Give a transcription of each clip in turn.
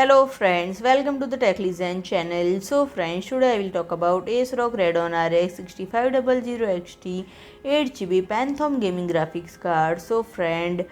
Hello friends, welcome to the TechListen channel. So friends, today I will talk about ASRock Radeon RX 6500 XT 8GB Phantom gaming graphics card. So friend,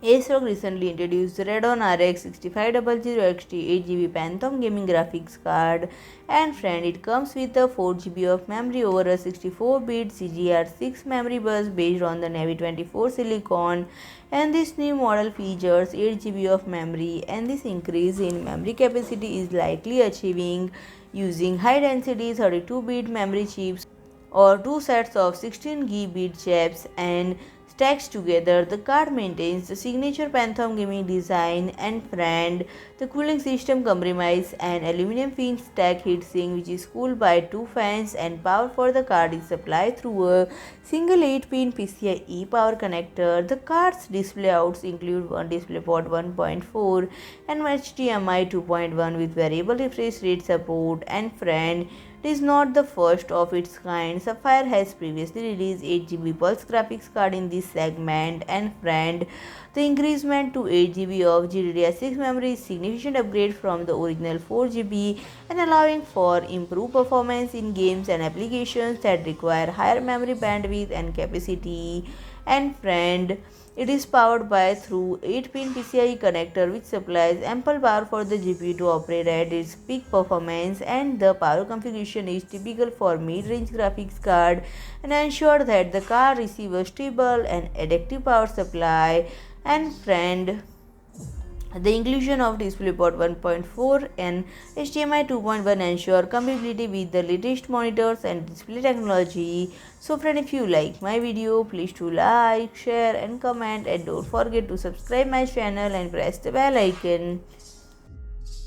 ASRock recently introduced the Radeon RX 6500 XT 8GB Phantom gaming graphics card, and friend, it comes with a 4GB of memory over a 64-bit GDDR6 memory bus based on the Navi 24 silicon, and this new model features 8GB of memory, and this increase in memory capacity is likely achieving using high density 32-bit memory chips or two sets of 16 GB chips and stacks together. The card maintains the signature Phantom gaming design, and friend, the cooling system comprises an aluminum fin stack heatsink which is cooled by two fans, and power for the card is supplied through a single 8-pin PCIe power connector. The card's display outs include one DisplayPort 1.4 and HDMI 2.1 with variable refresh rate support, and friend, it is not the first of its kind. Sapphire has previously released 8GB Pulse graphics card in this segment, and friend, the increasement to 8GB of GDDR6 memory is a significant upgrade from the original 4GB and allowing for improved performance in games and applications that require higher memory bandwidth and capacity. And friend, it is powered by through 8-pin PCIe connector which supplies ample power for the GPU to operate at its peak performance, and the power configuration is typical for mid-range graphics card and ensure that the card receives a stable and adaptive power supply. And friend, the inclusion of DisplayPort 1.4 and HDMI 2.1 ensure compatibility with the latest monitors and display technology. So friend, if you like my video, please do like, share and comment, and don't forget to subscribe my channel and press the bell icon.